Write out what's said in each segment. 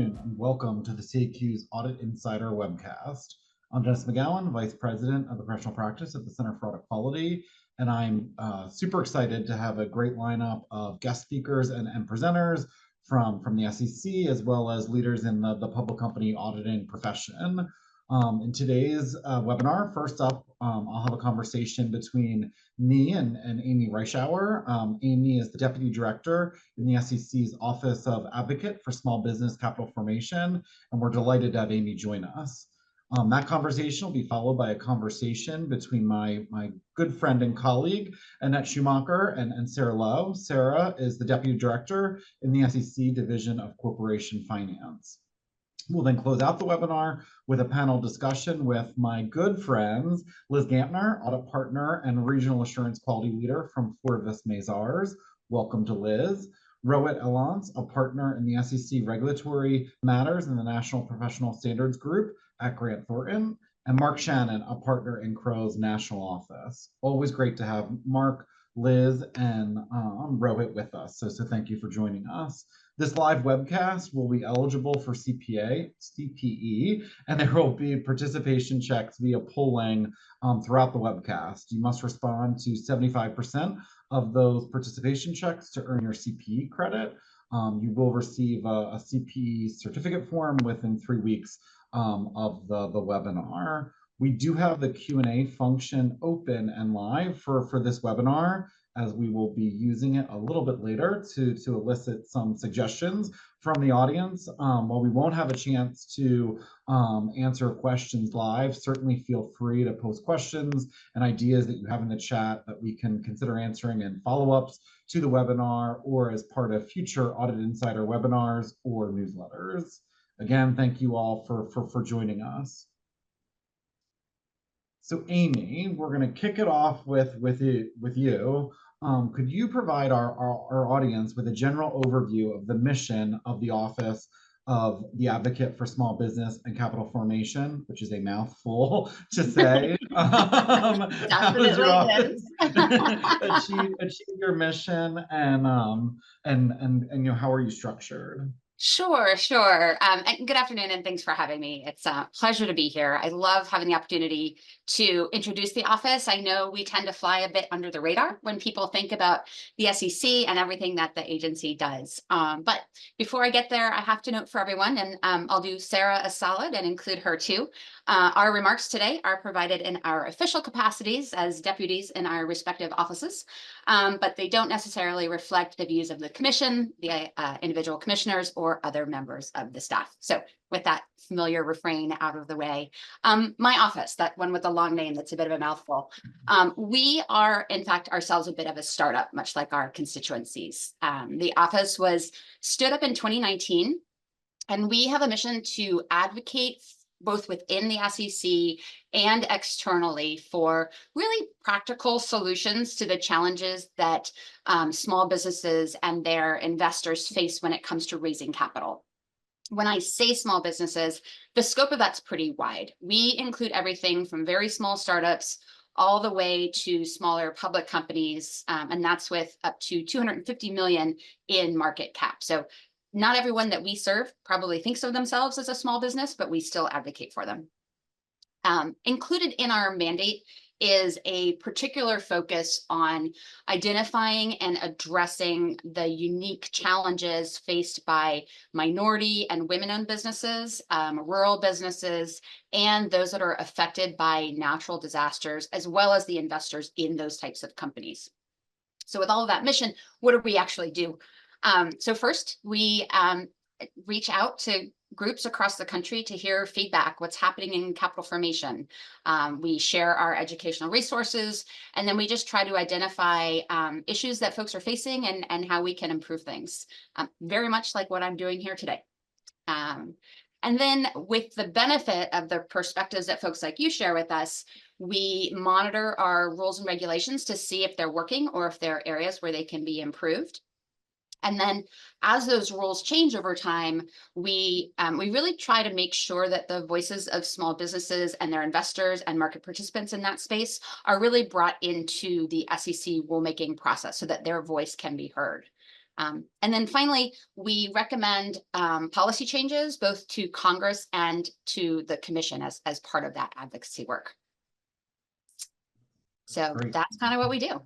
afternoon, and welcome to the CAQ's Audit Insider webcast. I'm Dennis McGowan, Vice President of the Professional Practice at the Center for Audit Quality, and I'm super excited to have a great lineup of guest speakers and presenters from the SEC, as well as leaders in the public company auditing profession. In today's webinar, first up, I'll have a conversation between me and Amy Reischauer. Amy is the Deputy Director in the SEC's Office of Advocate for Small Business Capital Formation, and we're delighted to have Amy join us. That conversation will be followed by a conversation between my good friend and colleague, Annette Schumacher, and Sarah Lowe. Sarah is the Deputy Director in the SEC Division of Corporation Finance. We'll then close out the webinar with a panel discussion with my good friends, Liz Gampner, Audit Partner and Regional Assurance Quality Leader from Forvis Mazars. Welcome to Liz. Rohit Elance, a partner in the SEC Regulatory Matters in the National Professional Standards Group at Grant Thornton, and Mark Shannon, a partner in Crow's National Office. Always great to have Mark, Liz, and Rohit with us, so thank you for joining us. This live webcast will be eligible for CPE, and there will be participation checks via polling throughout the webcast. You must respond to 75% of those participation checks to earn your CPE credit. You will receive a CPE certificate form within 3 weeks of the webinar. We do have the Q&A function open and live for this webinar, as we will be using it a little bit later to elicit some suggestions from the audience. While we won't have a chance to answer questions live, certainly feel free to post questions and ideas that you have in the chat that we can consider answering in follow-ups to the webinar or as part of future Audit Insider webinars or newsletters. Again, thank you all for joining us. So Amy, we're going to kick it off with you. Could you provide our audience with a general overview of the mission of the Office of the Advocate for Small Business and Capital Formation, which is a mouthful to say? How does your office achieve your mission, and how are you structured? Sure. And good afternoon, and thanks for having me. It's a pleasure to be here. I love having the opportunity to introduce the office. I know we tend to fly a bit under the radar when people think about the SEC and everything that the agency does. But before I get there, I have to note for everyone, and I'll do Sarah a solid and include her too. Our remarks today are provided in our official capacities as deputies in our respective offices, but they don't necessarily reflect the views of the commission, the individual commissioners, or other members of the staff. So with that familiar refrain out of the way, my office, that one with the long name that's a bit of a mouthful, we are in fact ourselves a bit of a startup, much like our constituencies. The office was stood up in 2019, and we have a mission to advocate both within the SEC and externally for really practical solutions to the challenges that small businesses and their investors face when it comes to raising capital. When I say small businesses, the scope of that's pretty wide. We include everything from very small startups all the way to smaller public companies, and that's with up to 250 million in market cap. So not everyone that we serve probably thinks of themselves as a small business, but we still advocate for them. Included in our mandate is a particular focus on identifying and addressing the unique challenges faced by minority and women-owned businesses, rural businesses, and those that are affected by natural disasters, as well as the investors in those types of companies. So with all of that mission, what do we actually do? So first, we reach out to groups across the country to hear feedback, what's happening in capital formation. We share our educational resources, and then we just try to identify issues that folks are facing and how we can improve things, very much like what I'm doing here today. And then with the benefit of the perspectives that folks like you share with us, we monitor our rules and regulations to see if they're working or if there are areas where they can be improved. And then as those rules change over time, we really try to make sure that the voices of small businesses and their investors and market participants in that space are really brought into the SEC rulemaking process so that their voice can be heard. And then finally, we recommend policy changes both to Congress and to the Commission as part of that advocacy work. So Great. that's kind of what we do.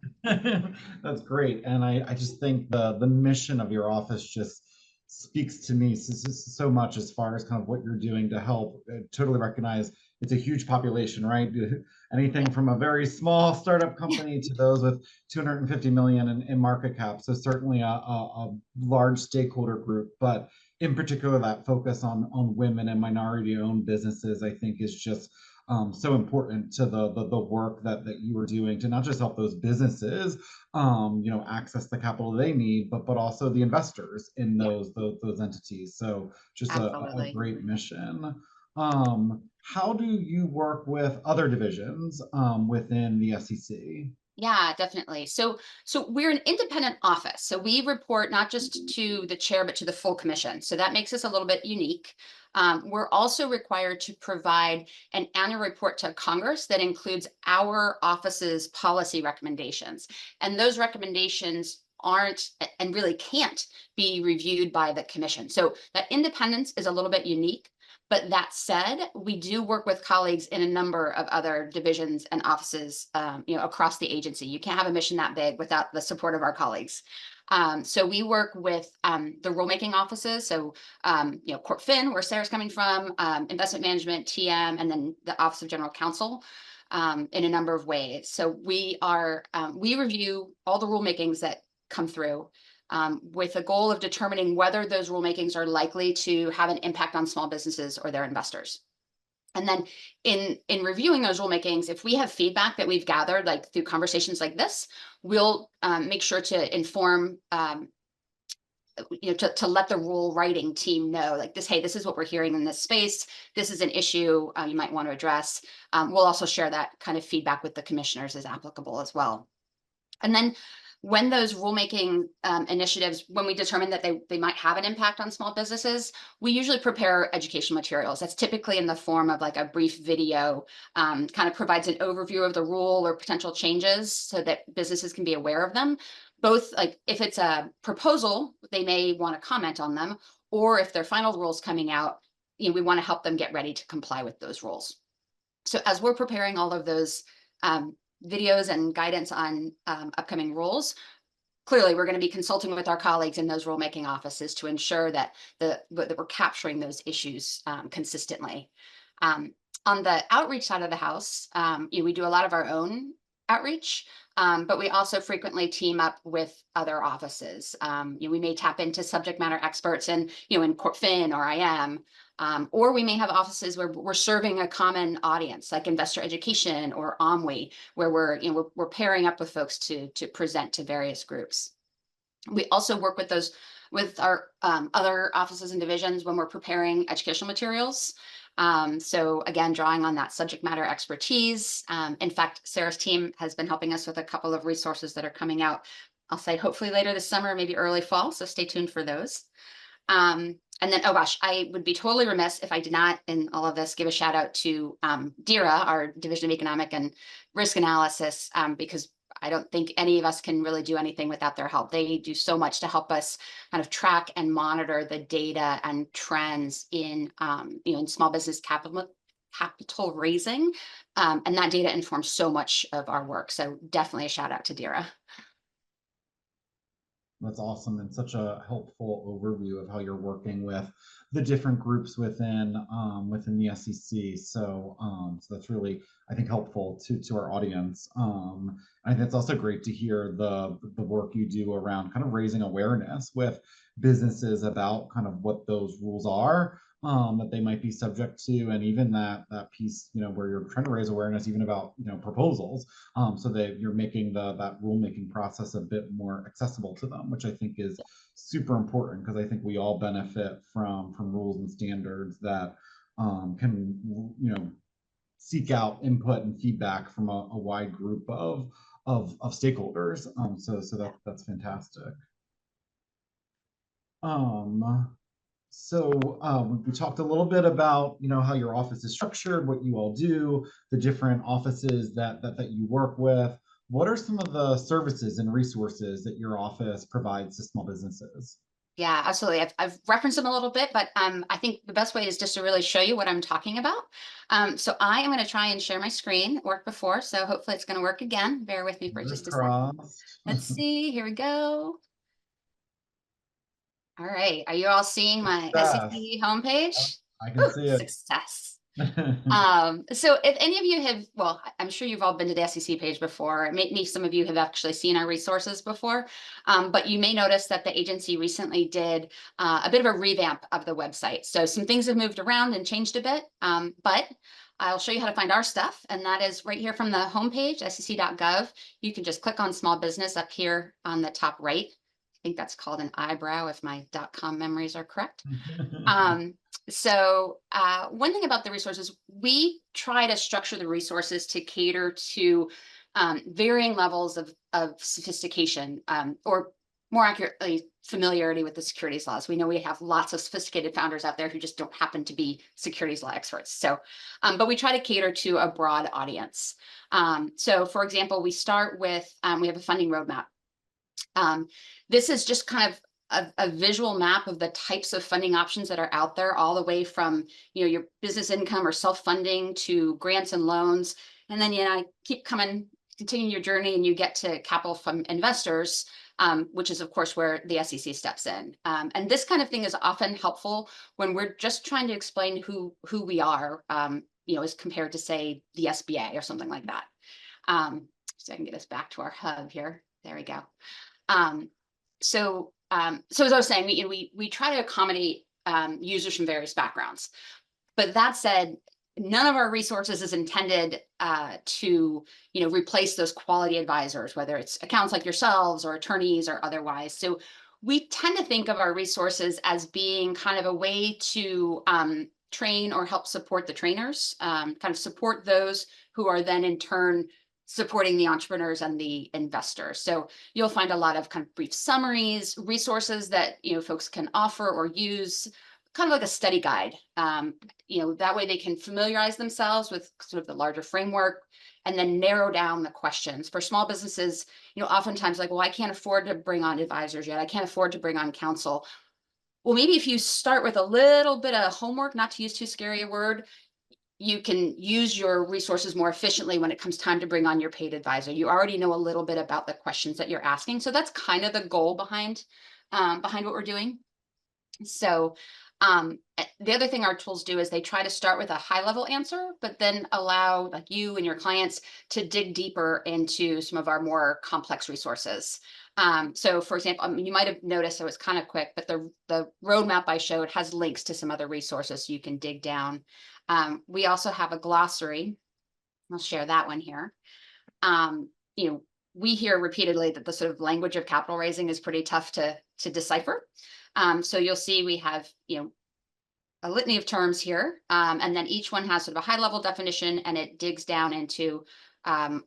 That's great. And I just think the mission of your office just speaks to me so much as far as kind of what you're doing to help. Totally recognize it's a huge population, right? Anything from a very small startup company to those with 250 million in market cap. So certainly a large stakeholder group, but in particular that focus on women and minority owned businesses, I think is just so important to the work that you were doing to not just help those businesses access the capital they need, but also the investors in those entities. So just a great mission. How do you work with other divisions within the SEC? Yeah, definitely. So we're an independent office. So we report not just to the chair, but to the full commission. So that makes us a little bit unique. We're also required to provide an annual report to Congress that includes our office's policy recommendations. And those recommendations aren't and really can't be reviewed by the commission. So that independence is a little bit unique. But that said, we do work with colleagues in a number of other divisions and offices, across the agency. You can't have a mission that big without the support of our colleagues. So we work with the rulemaking offices. So, Corp Fin, where Sarah's coming from, investment management, TM, and then the Office of General Counsel in a number of ways. So we review all the rulemakings that come through. With a goal of determining whether those rulemakings are likely to have an impact on small businesses or their investors. And then in reviewing those rulemakings, if we have feedback that we've gathered, like through conversations like this, we'll make sure to inform, to let the rule writing team know, like this, hey, this is what we're hearing in this space. This is an issue you might want to address. We'll also share that kind of feedback with the commissioners as applicable as well. And then when those rulemaking initiatives, when we determine that they might have an impact on small businesses, we usually prepare educational materials. That's typically in the form of like a brief video, kind of provides an overview of the rule or potential changes so that businesses can be aware of them. Both, like if it's a proposal, they may want to comment on them, or if their final rules coming out, we want to help them get ready to comply with those rules. So as we're preparing all of those videos and guidance on upcoming rules, clearly we're going to be consulting with our colleagues in those rulemaking offices to ensure that we're capturing those issues consistently. On the outreach side of the house, we do a lot of our own outreach, but we also frequently team up with other offices. We may tap into subject matter experts in Corp Fin or IM, or we may have offices where we're serving a common audience, like investor education or OMWE, where we're pairing up with folks to present to various groups. We also work with our other offices and divisions when we're preparing educational materials. So again, drawing on that subject matter expertise. In fact, Sarah's team has been helping us with a couple of resources that are coming out, I'll say hopefully later this summer, maybe early fall. So stay tuned for those. And then, oh gosh, I would be totally remiss if I did not, in all of this, give a shout out to DERA, our Division of Economic and Risk Analysis, because I don't think any of us can really do anything without their help. They do so much to help us kind of track and monitor the data and trends in small business capital raising, and that data informs so much of our work. So definitely a shout out to DERA. That's awesome, and such a helpful overview of how you're working with the different groups within the SEC. So that's really, I think, helpful to our audience. I think it's also great to hear the work you do around kind of raising awareness with businesses about kind of what those rules are, that they might be subject to, and even that piece, where you're trying to raise awareness even about proposals, so that you're making that rulemaking process a bit more accessible to them, which I think is super important, because I think we all benefit from rules and standards that can seek out input and feedback from a wide group of stakeholders. So that's fantastic. So we talked a little bit about how your office is structured, what you all do, the different offices that you work with. What are some of the services and resources that your office provides to small businesses? Yeah, absolutely. I've referenced them a little bit, but I think the best way is just to really show you what I'm talking about. So I am going to try and share my screen. It worked before, so hopefully it's going to work again. Bear with me for Fingers just a second. crossed. Let's see. Here we go. All right. Are you all seeing my Success. SEC homepage? I can Whew, see it. success. So if any of you have, well, I'm sure you've all been to the SEC page before. Maybe some of you have actually seen our resources before, but you may notice that the agency recently did a bit of a revamp of the website. So some things have moved around and changed a bit, but I'll show you how to find our stuff. And that is right here from the homepage, sec.gov. You can just click on small business up here on the top right. I think that's called an eyebrow if my .com memories are correct. One thing about the resources, we try to structure the resources to cater to varying levels of sophistication, or more accurately, familiarity with the securities laws. We know we have lots of sophisticated founders out there who just don't happen to be securities law experts. But we try to cater to a broad audience. For example, we start with, we have a funding roadmap. This is just kind of a visual map of the types of funding options that are out there, all the way from your business income or self-funding to grants and loans. And then keep continuing your journey, and you get to capital from investors, which is of course where the SEC steps in. And this kind of thing is often helpful when we're just trying to explain who we are, as compared to, say, the SBA or something like that. So I can get us back to our hub here. There we go. So as I was saying, we try to accommodate users from various backgrounds. But that said, none of our resources is intended to replace those quality advisors, whether it's accounts like yourselves or attorneys or otherwise. So we tend to think of our resources as being kind of a way to train or help support the trainers, kind of support those who are then in turn supporting the entrepreneurs and the investors. So you'll find a lot of kind of brief summaries, resources that folks can offer or use, kind of like a study guide. That way they can familiarize themselves with sort of the larger framework and then narrow down the questions. For small businesses, oftentimes like, well, I can't afford to bring on advisors yet. I can't afford to bring on counsel. Well, maybe if you start with a little bit of homework, not to use too scary a word, you can use your resources more efficiently when it comes time to bring on your paid advisor. You already know a little bit about the questions that you're asking. So that's kind of the goal behind what we're doing. So the other thing our tools do is they try to start with a high level answer, but then allow like you and your clients to dig deeper into some of our more complex resources. So for example, you might have noticed it was kind of quick, but the roadmap I showed has links to some other resources so you can dig down. We also have a glossary. I'll share that one here. We hear repeatedly that the sort of language of capital raising is pretty tough to decipher. So you'll see we have, a litany of terms here, and then each one has sort of a high level definition, and it digs down into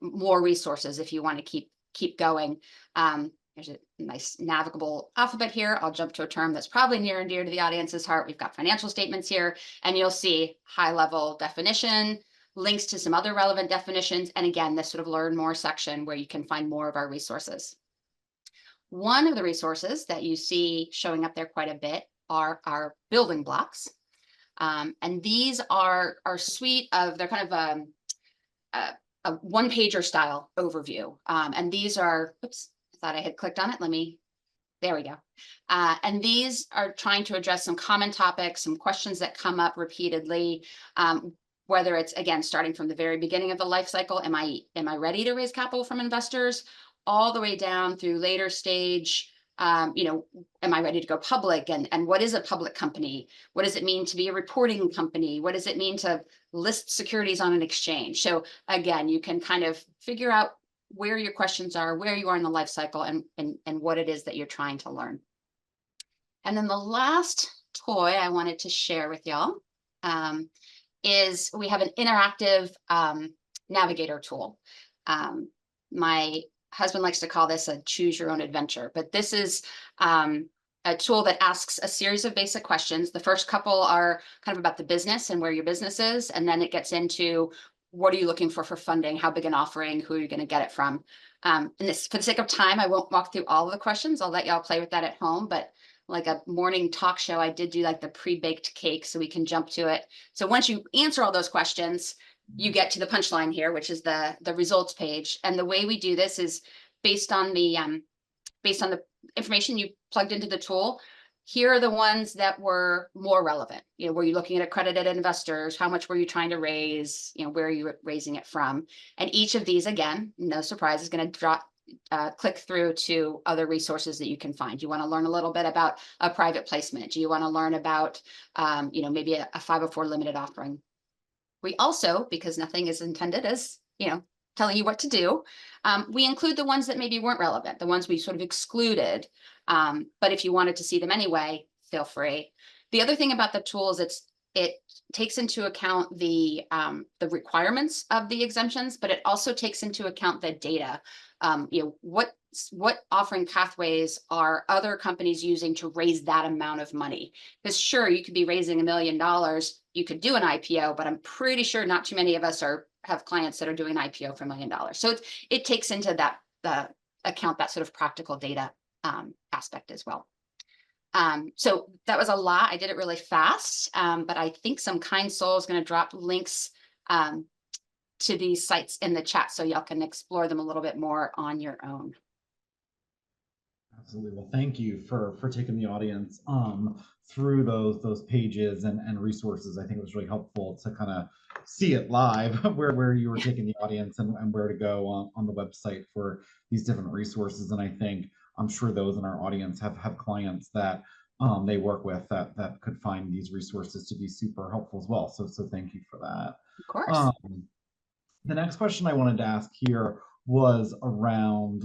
more resources if you want to keep going. There's a nice navigable alphabet here. I'll jump to a term that's probably near and dear to the audience's heart. We've got financial statements here, and you'll see high level definition, links to some other relevant definitions, and again, this sort of learn more section where you can find more of our resources. One of the resources that you see showing up there quite a bit are our building blocks. And these are our suite of, they're kind of a one-pager style overview. And these are, oops, I thought I had clicked on it. There we go. And these are trying to address some common topics, some questions that come up repeatedly, whether it's, again, starting from the very beginning of the life cycle, am I ready to raise capital from investors, all the way down through later stage, am I ready to go public? And what is a public company? What does it mean to be a reporting company? What does it mean to list securities on an exchange? So again, you can kind of figure out where your questions are, where you are in the life cycle, and what it is that you're trying to learn. And then the last toy I wanted to share with y'all is we have an interactive navigator tool. My husband likes to call this a choose your own adventure, but this is a tool that asks a series of basic questions. The first couple are kind of about the business and where your business is, and then it gets into what are you looking for funding? How big an offering? Who are you going to get it from? And this, for the sake of time, I won't walk through all of the questions. I'll let y'all play with that at home. But like a morning talk show, I did do like the pre-baked cake, so we can jump to it. So once you answer all those questions, you get to the punchline here, which is the results page. And the way we do this is based on the information you plugged into the tool. Here are the ones that were more relevant. You know, were you looking at accredited investors? How much were you trying to raise? You know, where are you raising it from? And each of these, again, no surprise, is going to click through to other resources that you can find. You want to learn a little bit about a private placement. Do you want to learn about, you know, maybe a 504 limited offering? We also, because nothing is intended as, you know, telling you what to do, we include the ones that maybe weren't relevant, the ones we sort of excluded. But if you wanted to see them anyway, feel free. The other thing about the tool is it takes into account the requirements of the exemptions, but it also takes into account the data. You know, what offering pathways are other companies using to raise that amount of money? Because sure, you could be raising $1 million, you could do an IPO, but I'm pretty sure not too many of us have clients that are doing an IPO for $1 million. So it takes into the account that sort of practical data aspect as well. So that was a lot. I did it really fast, but I think some kind soul is going to drop links to these sites in the chat so y'all can explore them a little bit more on your own. Absolutely. Well, thank you for taking the audience through those pages and resources. I think it was really helpful to kind of see it live where you were taking the audience and where to go on the website for these different resources. And I think I'm sure those in our audience have clients that they work with that could find these resources to be super helpful as well. So thank you for that. Of course. The next question I wanted to ask here was around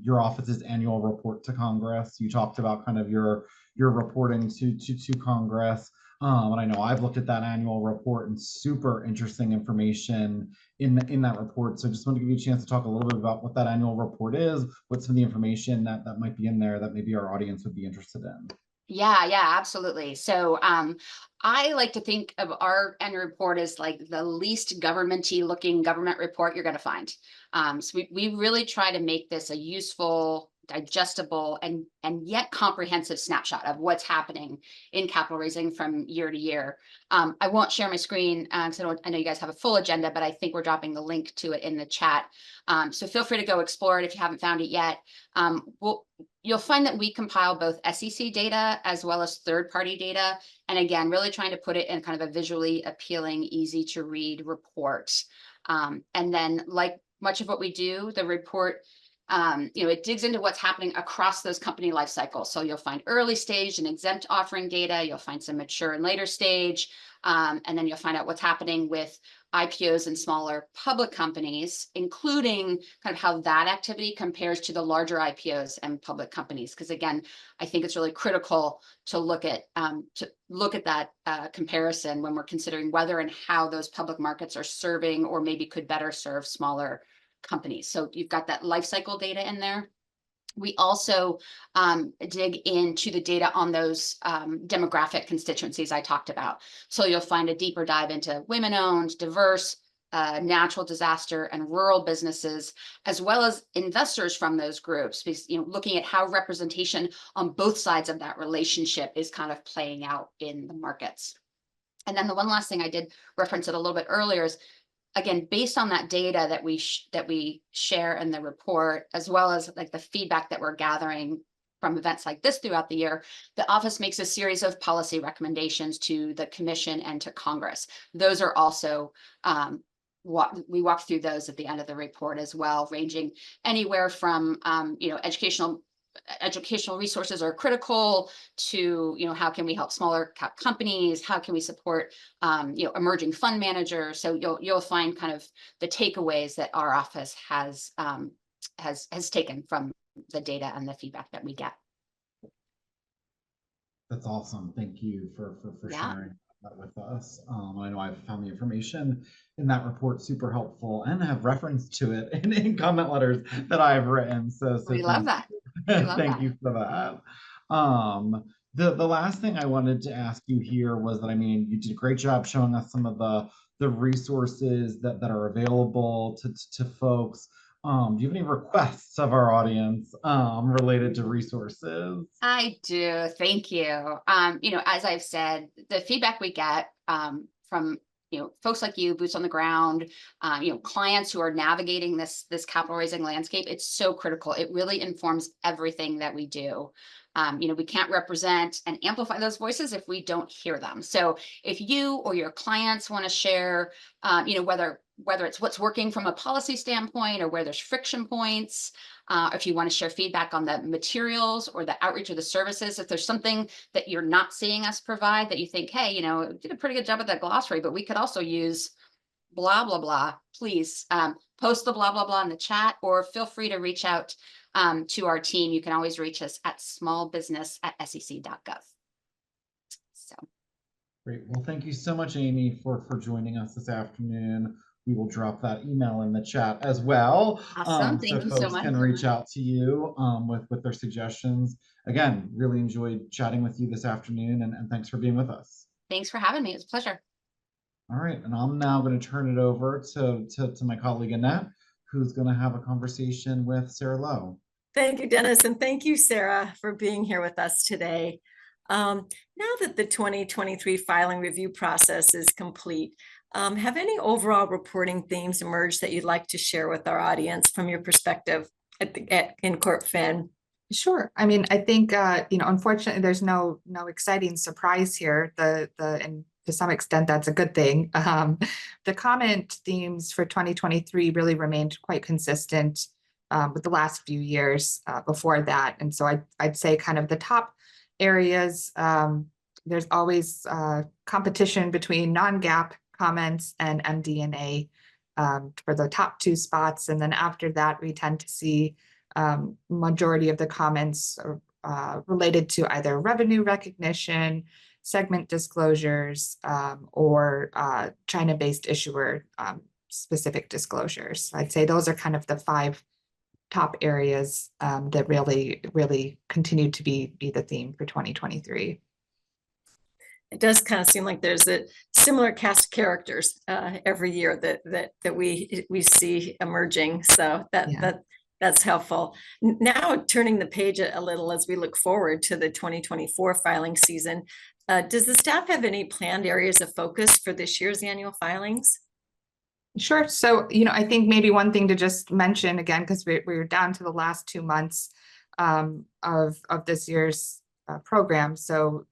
your office's annual report to Congress. You talked about kind of your reporting to Congress. And I know I've looked at that annual report and super interesting information in that report. So I just want to give you a chance to talk a little bit about what that annual report is, what some of the information that might be in there that maybe our audience would be interested in. Yeah, absolutely. So I like to think of our annual report as like the least governmenty looking government report you're going to find. So we really try to make this a useful, digestible, and yet comprehensive snapshot of what's happening in capital raising from year to year. I won't share my screen because I know you guys have a full agenda, but I think we're dropping the link to it in the chat. So feel free to go explore it if you haven't found it yet. You'll find that we compile both SEC data as well as third-party data. And again, really trying to put it in kind of a visually appealing, easy to read report. And then like much of what we do, the report, you know, it digs into what's happening across those company life cycles. So you'll find early stage and exempt offering data. You'll find some mature and later stage. And then you'll find out what's happening with IPOs and smaller public companies, including kind of how that activity compares to the larger IPOs and public companies. Because again, I think it's really critical to look at that comparison when we're considering whether and how those public markets are serving or maybe could better serve smaller companies. So you've got that life cycle data in there. We also dig into the data on those demographic constituencies I talked about. So you'll find a deeper dive into women-owned, diverse, natural disaster and rural businesses, as well as investors from those groups, because, you know, looking at how representation on both sides of that relationship is kind of playing out in the markets. And then the one last thing I did reference it a little bit earlier is, again, based on that data that we share in the report, as well as like the feedback that we're gathering from events like this throughout the year, the office makes a series of policy recommendations to the commission and to Congress. Those are also we walk through those at the end of the report as well, ranging anywhere from you know, educational resources are critical to, you know, how can we help smaller cap companies? How can we support, you know, emerging fund managers? So you'll find kind of the takeaways that our office has taken from the data and the feedback that we get. That's awesome. Thank you for sharing that with us. I know I've found the information in that report super helpful and have reference to it in comment letters that I've written. So We love that. Thank you for that. The last thing I wanted to ask you here was that, I mean, you did a great job showing us some of the the resources that are available to folks. Do you have any requests of our audience related to resources? I do. Thank you. As I've said, the feedback we get from folks like you, boots on the ground, clients who are navigating this capital raising landscape, it's so critical. It really informs everything that we do. We can't represent and amplify those voices if we don't hear them. So if you or your clients want to share, whether it's what's working from a policy standpoint or where there's friction points, if you want to share feedback on the materials or the outreach or the services, if there's something that you're not seeing us provide that you think, hey, did a pretty good job with that glossary, but we could also use blah, blah, blah, please post the blah, blah, blah in the chat, or feel free to reach out to our team. You can always reach us at smallbusiness@sec.gov. So. Great. Well, thank you so much, Amy, for joining us this afternoon. We will drop that email in the chat as well. Awesome. Thank you so folks much. Can reach out to you with their suggestions. Again, really enjoyed chatting with you this afternoon, and thanks for being with us. Thanks for having me. It was a pleasure. All right, and I'm now going to turn it over to my colleague Annette, who's going to have a conversation with Sarah Lowe. Thank you, Dennis, and thank you, Sarah, for being here with us today. Now that the 2023 filing review process is complete, have any overall reporting themes emerged that you'd like to share with our audience from your perspective in CorpFin? Sure. I mean, I think unfortunately, there's no exciting surprise here. And to some extent, that's a good thing. The comment themes for 2023 really remained quite consistent with the last few years before that. And so I'd say kind of the top areas, there's always competition between non-GAAP comments and MD&A for the top two spots. And then after that, we tend to see majority of the comments related to either revenue recognition, segment disclosures, or China-based issuer specific disclosures. I'd say those are kind of the 5 top areas that really continue to be the theme for 2023. It does kind of seem like there's a similar cast of characters every year that we see emerging. So that's helpful. Now turning the page a little as we look forward to the 2024 filing season, does the staff have any planned areas of focus for this year's annual filings? Sure. So, I think maybe one thing to just mention again, because we're down to the last 2 months of this year's program. So,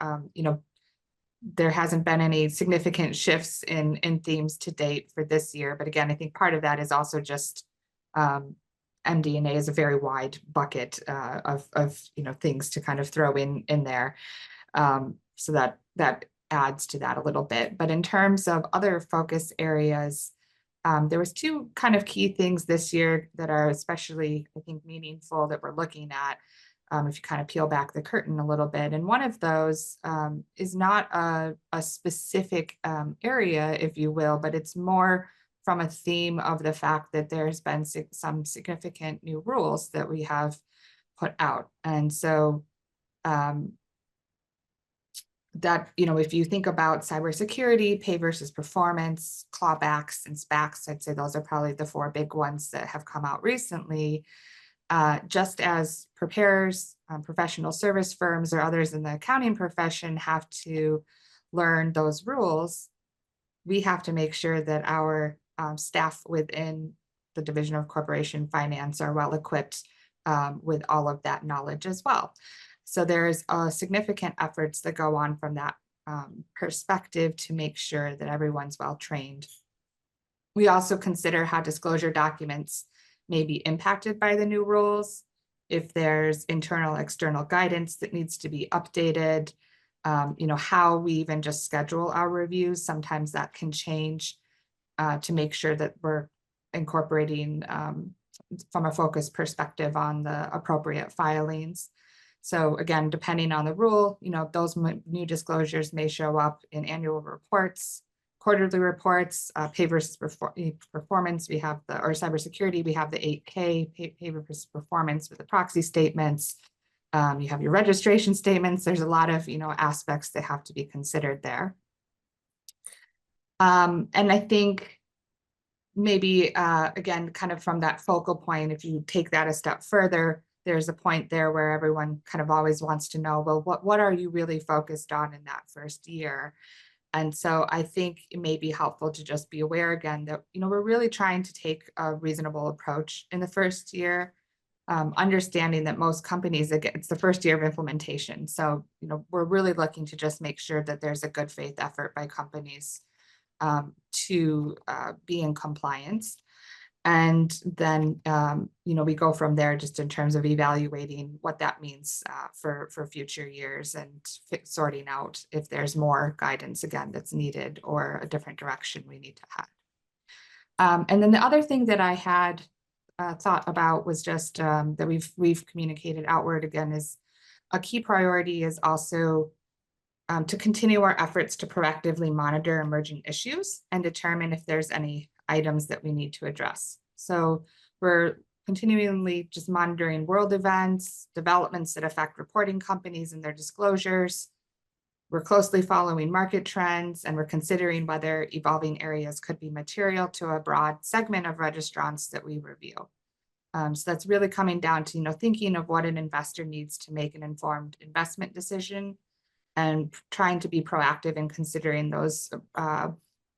there hasn't been any significant shifts in themes to date for this year. But again, I think part of that is also just MD&A is a very wide bucket of things to kind of throw in there. So that adds to that a little bit. But in terms of other focus areas, there was 2 kind of key things this year that are especially, I think, meaningful that we're looking at if you kind of peel back the curtain a little bit. And one of those is not a specific area, if you will, but it's more from a theme of the fact that there's been some significant new rules that we have put out. And so that, if you think about cybersecurity, pay versus performance, clawbacks, and SPACs, I'd say those are probably the 4 big ones that have come out recently. Just as preparers, professional service firms, or others in the accounting profession have to learn those rules, we have to make sure that our staff within the Division of Corporation Finance are well equipped with all of that knowledge as well. So there's significant efforts that go on from that perspective to make sure that everyone's well trained. We also consider how disclosure documents may be impacted by the new rules, if there's internal, external guidance that needs to be updated, how we even just schedule our reviews. Sometimes that can change to make sure that we're incorporating from a focus perspective on the appropriate filings. So again, depending on the rule, those new disclosures may show up in annual reports, quarterly reports, pay versus performance. We have or cybersecurity, we have the 8K, pay versus performance with the proxy statements. You have your registration statements. There's a lot of, aspects that have to be considered there. And I think maybe, again, kind of from that focal point, if you take that a step further, there's a point there where everyone kind of always wants to know, well, what are you really focused on in that first year? And so I think it may be helpful to just be aware again that, we're really trying to take a reasonable approach in the first year, understanding that most companies, again, it's the first year of implementation. So, we're really looking to just make sure that there's a good faith effort by companies to be in compliance. And then, we go from there just in terms of evaluating what that means for future years and sorting out if there's more guidance again that's needed or a different direction we need to have. And then the other thing that I had thought about was just that we've communicated outward again is a key priority is also to continue our efforts to proactively monitor emerging issues and determine if there's any items that we need to address. So we're continually just monitoring world events, developments that affect reporting companies and their disclosures. We're closely following market trends, and we're considering whether evolving areas could be material to a broad segment of registrants that we review. So that's really coming down to, thinking of what an investor needs to make an informed investment decision and trying to be proactive in considering those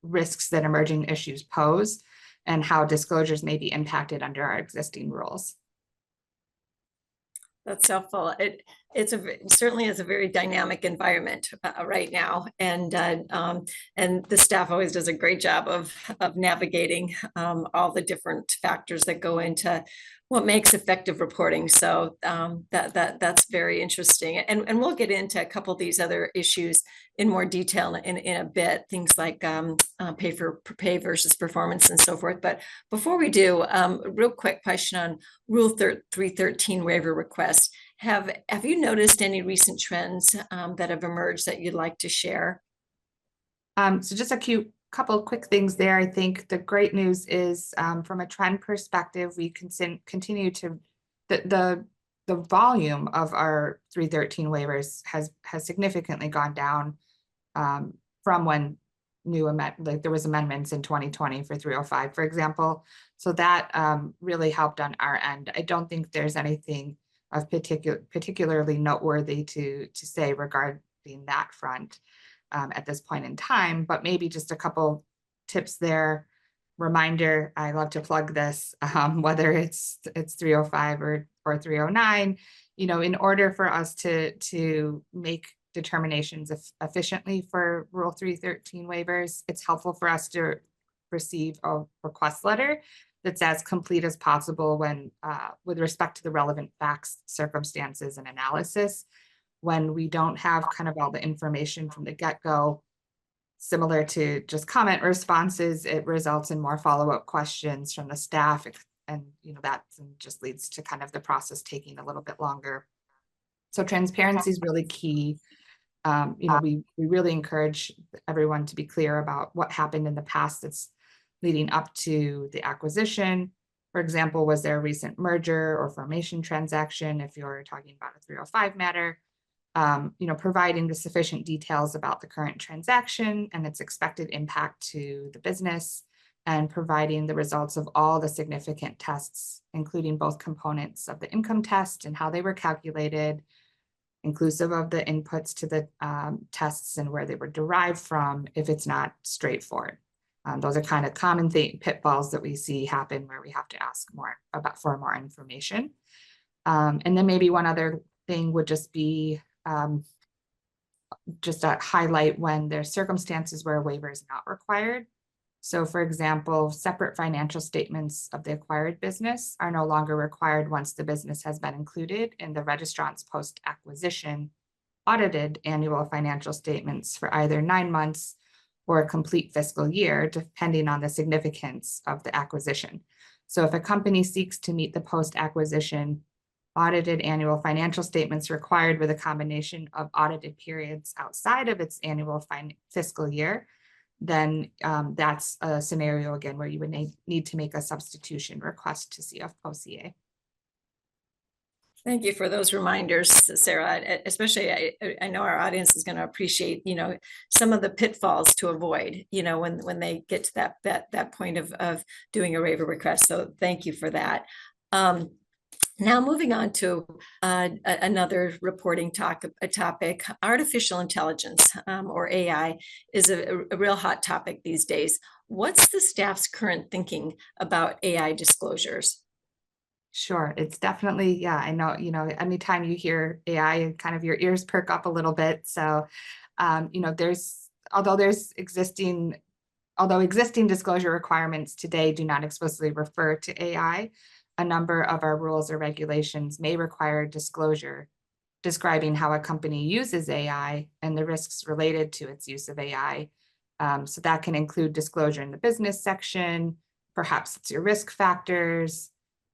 risks that emerging issues pose and how disclosures may be impacted under our existing rules. That's helpful. Certainly is a very dynamic environment right now, and the staff always does a great job of navigating all the different factors that go into what makes effective reporting. So that's very interesting, and we'll get into a couple of these other issues in more detail in a bit. Things like pay versus performance and so forth. But before we do, a real quick question on Rule 313 waiver request. Have you noticed any recent trends that have emerged that you'd like to share? So just a couple of quick things there. I think the great news is from a trend perspective, we continue to the volume of our 313 waivers has significantly gone down from when there was amendments in 2020 for 305, for example. So that really helped on our end. I don't think there's anything of particularly noteworthy to say regarding that front at this point in time, but maybe just a couple tips there. Reminder, I love to plug this, whether it's 305 or 309, in order for us to make determinations efficiently for Rule 313 waivers, it's helpful for us to receive a request letter that's as complete as possible when with respect to the relevant facts, circumstances, and analysis. When we don't have kind of all the information from the get-go, similar to just comment responses, it results in more follow-up questions from the staff, and that just leads to kind of the process taking a little bit longer. So transparency is really key. We really encourage everyone to be clear about what happened in the past that's leading up to the acquisition. For example, was there a recent merger or formation transaction if you're talking about a 305 matter? Providing the sufficient details about the current transaction and its expected impact to the business, and providing the results of all the significant tests, including both components of the income test and how they were calculated, inclusive of the inputs to the tests and where they were derived from, if it's not straightforward. Those are kind of common pitfalls that we see happen where we have to ask for more information. And then maybe one other thing would just be just a highlight when there's circumstances where a waiver is not required. So for example, separate financial statements of the acquired business are no longer required once the business has been included in the registrant's post-acquisition audited annual financial statements for either 9 months or a complete fiscal year, depending on the significance of the acquisition. So if a company seeks to meet the post-acquisition audited annual financial statements required with a combination of audited periods outside of its annual fiscal year, then that's a scenario again where you would need to make a substitution request to CFO-CA. Thank you for those reminders, Sarah. Especially, I know our audience is going to appreciate, some of the pitfalls to avoid, when they get to that point of doing a waiver request. So thank you for that. Now moving on to another reporting topic, artificial intelligence, or AI, is a real hot topic these days. What's the staff's current thinking about AI disclosures? Sure, it's definitely, yeah, I know, anytime you hear AI, kind of your ears perk up a little bit. So, although existing disclosure requirements today do not explicitly refer to AI, a number of our rules or regulations may require disclosure describing how a company uses AI and the risks related to its use of AI. So that can include disclosure in the business section, perhaps it's your risk factors,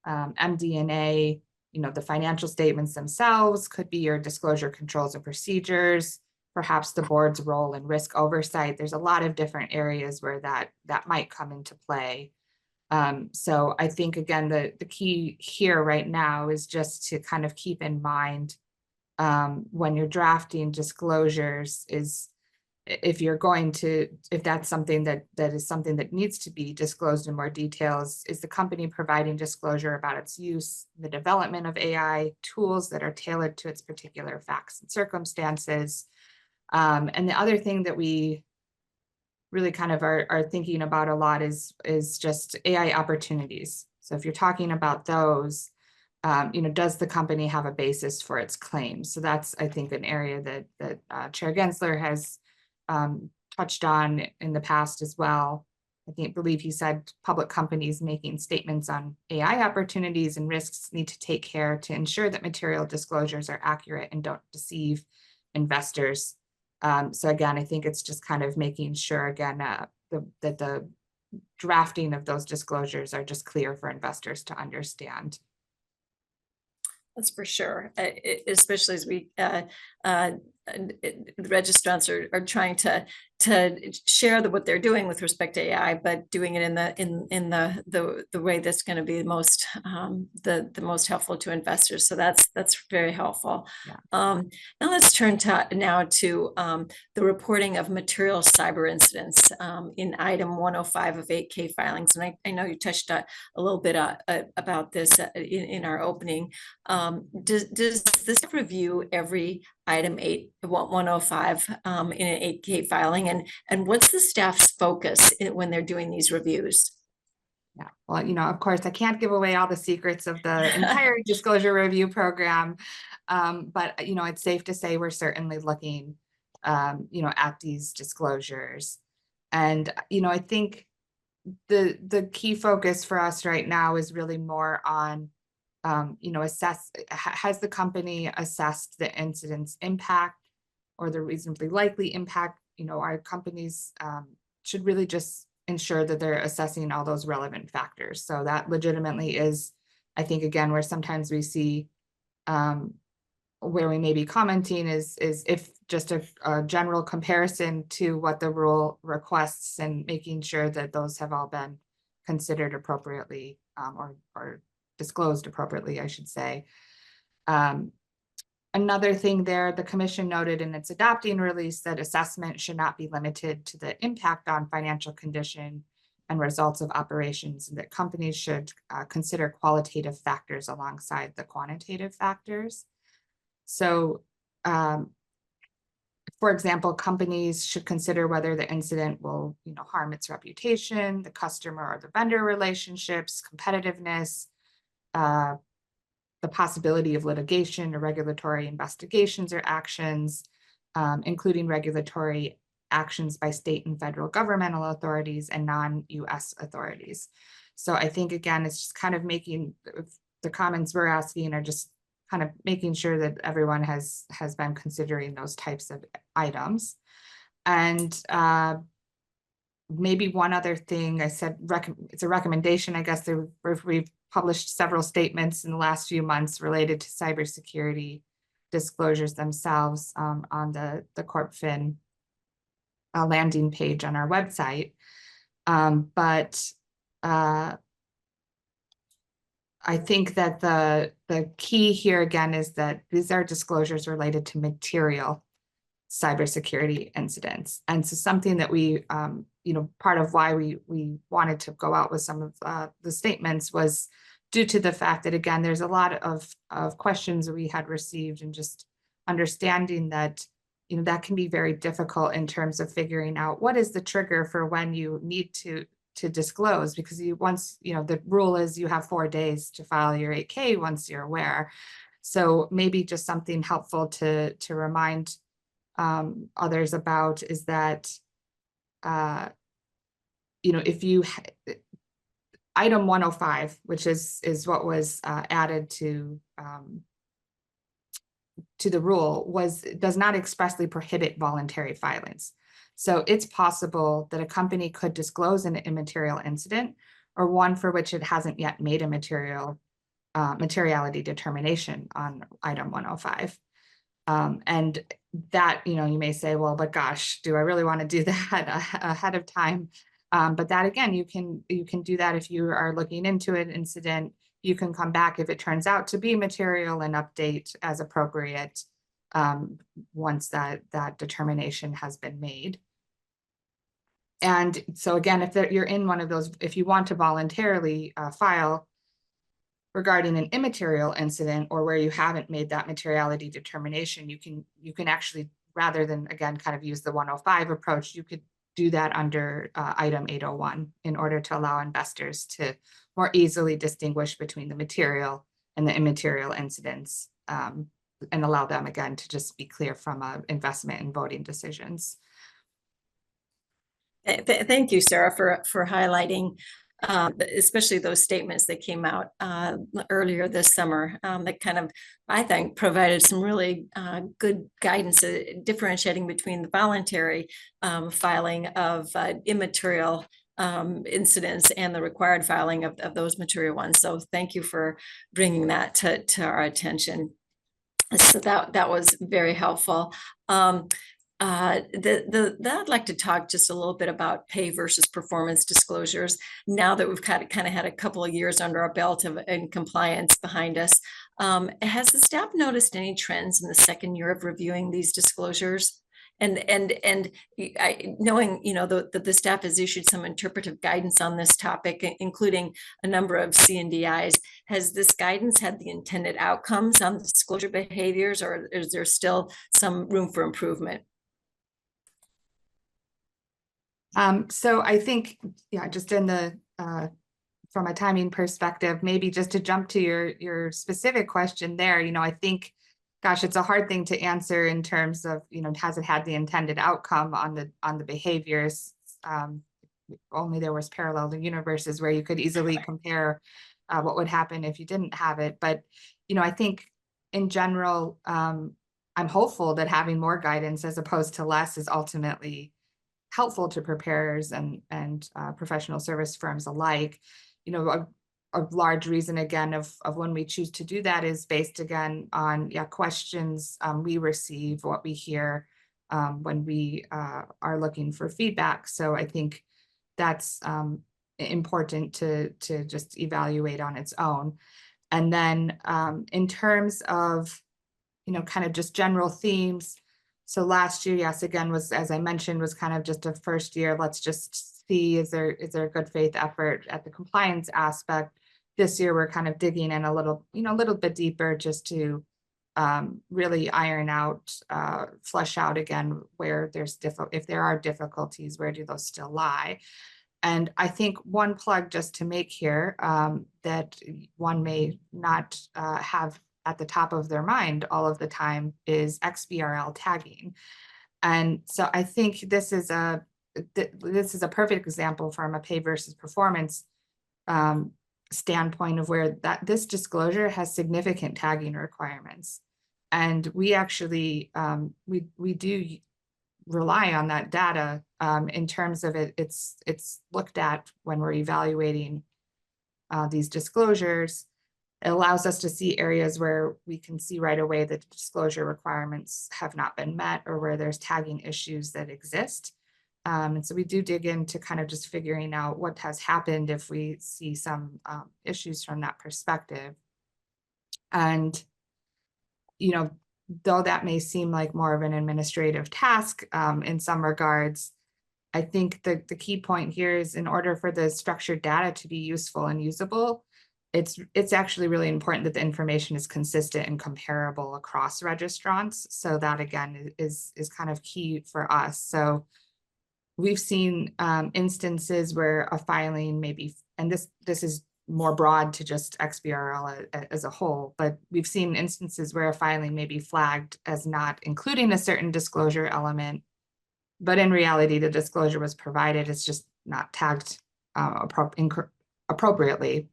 MD&A, the financial statements themselves could be your disclosure controls and procedures, perhaps the board's role in risk oversight. There's a lot of different areas where that might come into play. So I think, again, the key here right now is just to kind of keep in mind when you're drafting disclosures is if that's something that is something that needs to be disclosed in more details, is the company providing disclosure about its use, the development of AI tools that are tailored to its particular facts and circumstances. And the other thing that we really kind of are thinking about a lot is just AI opportunities. So if you're talking about those, does the company have a basis for its claims? So that's, I think, an area that Chair Gensler has touched on in the past as well. Believe he said public companies making statements on AI opportunities and risks need to take care to ensure that material disclosures are accurate and don't deceive investors. So again, I think it's just kind of making sure, again, that the drafting of those disclosures are just clear for investors to understand. That's for sure, especially as we the registrants are trying to share what they're doing with respect to AI, but doing it in the way that's going to be the most helpful to investors. So that's very helpful. Yeah. Now let's turn to the reporting of material cyber incidents in item 105 of 8K filings, and I know you touched a little bit about this in our opening. Does this review every item 105 in an 8K filing, and what's the staff's focus when they're doing these reviews? Yeah, well, of course, I can't give away all the secrets of the entire disclosure review program, but it's safe to say we're certainly looking, at these disclosures, and I think the key focus for us right now is really more on has the company assessed the incident's impact or the reasonably likely impact? Our companies should really just ensure that they're assessing all those relevant factors. So that legitimately is, I think, again, where sometimes we see where we may be commenting is if just a general comparison to what the rule requests and making sure that those have all been considered appropriately or disclosed appropriately, I should say. Another thing there, the commission noted in its adopting release that assessment should not be limited to the impact on financial condition and results of operations, and that companies should consider qualitative factors alongside the quantitative factors. So, for example, companies should consider whether the incident will, harm its reputation, the customer or the vendor relationships, competitiveness, the possibility of litigation or regulatory investigations or actions, including regulatory actions by state and federal governmental authorities and non-US authorities. So I think, again, it's just kind of making the comments we're asking are just kind of making sure that everyone has been considering those types of items. And maybe one other thing I said, it's a recommendation, I guess. We've published several statements in the last few months related to cybersecurity disclosures themselves on the CorpFin landing page on our website. But I think that the key here again is that these are disclosures related to material cybersecurity incidents. And so something that we, part of why we wanted to go out with some of the statements was due to the fact that, again, there's a lot of questions that we had received, and just understanding that, that can be very difficult in terms of figuring out what is the trigger for when you need to disclose, because the rule is you have 4 days to file your 8K once you're aware. So maybe just something helpful to remind others about is that, if you item 105, which is what was added to the rule, does not expressly prohibit voluntary filings. So it's possible that a company could disclose an immaterial incident, or one for which it hasn't yet made a materiality determination on item 105. And that, you may say, well, but gosh, do I really want to do that ahead of time? But that, again, you can do that if you are looking into an incident. You can come back if it turns out to be material and update as appropriate once that determination has been made. And so again, if you're in one of those, if you want to voluntarily file regarding an immaterial incident, or where you haven't made that materiality determination, you can actually, rather than, again, kind of use the 105 approach, you could do that under item 801 in order to allow investors to more easily distinguish between the material and the immaterial incidents, and allow them, again, to just be clear from investment and voting decisions. Thank you, Sarah, for highlighting especially those statements that came out earlier this summer that kind of, I think, provided some really good guidance differentiating between the voluntary filing of immaterial incidents and the required filing of those material ones. So thank you for bringing that to our attention. So that was very helpful. I'd like to talk just a little bit about pay versus performance disclosures. Now that we've kind of had a couple of years under our belt in compliance behind us, has the staff noticed any trends in the second year of reviewing these disclosures? And knowing, that the staff has issued some interpretive guidance on this topic, including a number of C&DIs, has this guidance had the intended outcomes on the disclosure behaviors, or is there still some room for improvement? So I think, just in the from a timing perspective, maybe just to jump to your specific question there, I think, gosh, it's a hard thing to answer in terms of, has it had the intended outcome on the behaviors? Only there was parallel universes where you could easily compare what would happen if you didn't have it. But, I think in general, I'm hopeful that having more guidance as opposed to less is ultimately helpful to preparers and professional service firms alike. A large reason, again, of when we choose to do that is based, again, on questions we receive, what we hear when we are looking for feedback. So I think that's important to just evaluate on its own. And then in terms of, kind of just general themes. So last year, yes, again, was, as I mentioned, was kind of just a first year. Let's just see, is there a good faith effort at the compliance aspect? This year, we're kind of digging in a little bit deeper, just to really iron out, flesh out again where there's if there are difficulties, where do those still lie? And I think one plug just to make here that one may not have at the top of their mind all of the time is XBRL tagging. And so I think this is a perfect example from a pay versus performance standpoint of where this disclosure has significant tagging requirements. And we actually, we do rely on that data in terms of it's looked at when we're evaluating these disclosures. It allows us to see areas where we can see right away that disclosure requirements have not been met, or where there's tagging issues that exist. And so we do dig into kind of just figuring out what has happened if we see some issues from that perspective. And, you know, though that may seem like more of an administrative task in some regards, I think the key point here is, in order for the structured data to be useful and usable, it's actually really important that the information is consistent and comparable across registrants. So that, again, is kind of key for us. So we've seen instances where a filing may be, and this is more broad to just XBRL as a whole, but we've seen instances where a filing may be flagged as not including a certain disclosure element, but in reality, the disclosure was provided, it's just not tagged appropriately.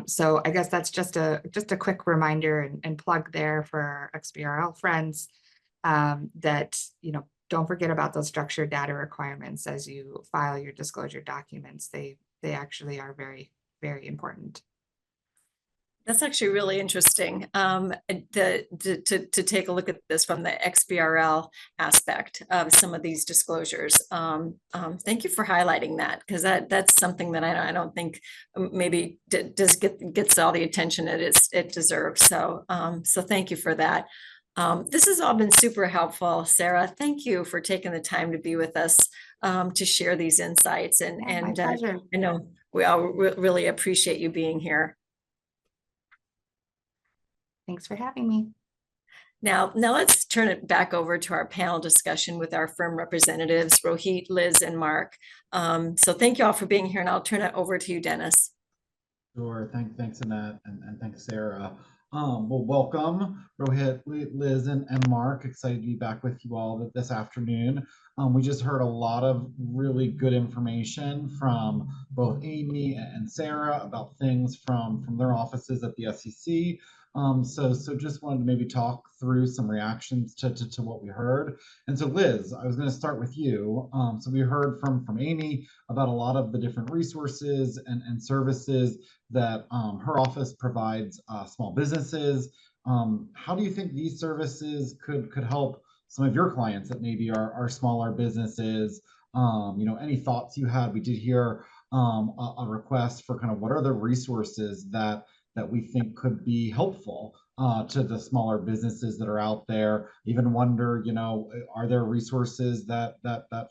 So I guess that's just a quick reminder and plug there for XBRL friends, that, you know, don't forget about those structured data requirements as you file your disclosure documents. They actually are very, very important. That's actually really interesting, to take a look at this from the XBRL aspect of some of these disclosures. Thank you for highlighting that, because that's something that I don't think maybe gets all the attention it deserves. So thank you for that. This has all been super helpful, Sarah. Thank you for taking the time to be with us, to share these insights. My pleasure. I know we all really appreciate you being here. Thanks for having me. Now let's turn it back over to our panel discussion with our firm representatives, Rohit, Liz, and Mark. So thank you all for being here, and I'll turn it over to you, Dennis. Sure. Thanks, Annette, and thanks, Sarah. Well, welcome, Rohit, Liz, and Mark. Excited to be back with you all this afternoon. We just heard a lot of really good information from both Amy and Sarah about things from their offices at the SEC. So just wanted to maybe talk through some reactions to what we heard. And so Liz, I was going to start with you. So we heard from Amy about a lot of the different resources and services that her office provides small businesses. How do you think these services could help some of your clients that maybe are smaller businesses? You know, any thoughts you had? We did hear a request for kind of what are the resources that we think could be helpful to the smaller businesses that are out there. Even wonder, you know, are there resources that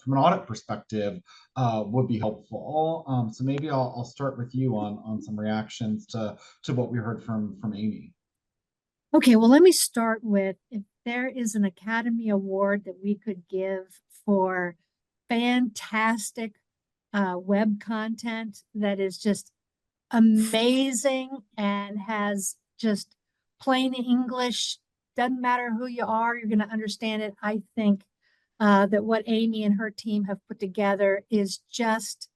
from an audit perspective would be helpful? So maybe I'll start with you on some reactions to what we heard from Amy. Okay, well, let me start with, if there is an Academy Award that we could give for fantastic web content that is just amazing and has just plain English, doesn't matter who you are, you're going to understand it. I think that what Amy and her team have put together is just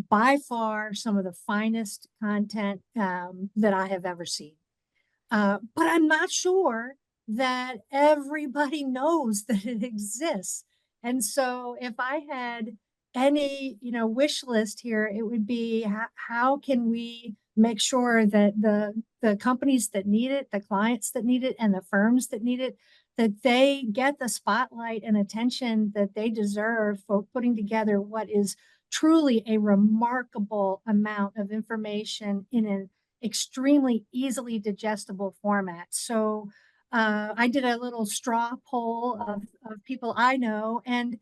by far some of the finest content that I have ever seen. But I'm not sure that everybody knows that it exists. And so if I had any, you know, wish list here, it would be how can we make sure that the companies that need it, the clients that need it, and the firms that need it, that they get the spotlight and attention that they deserve for putting together what is truly a remarkable amount of information in an extremely easily digestible format. So I did a little straw poll of people I know, and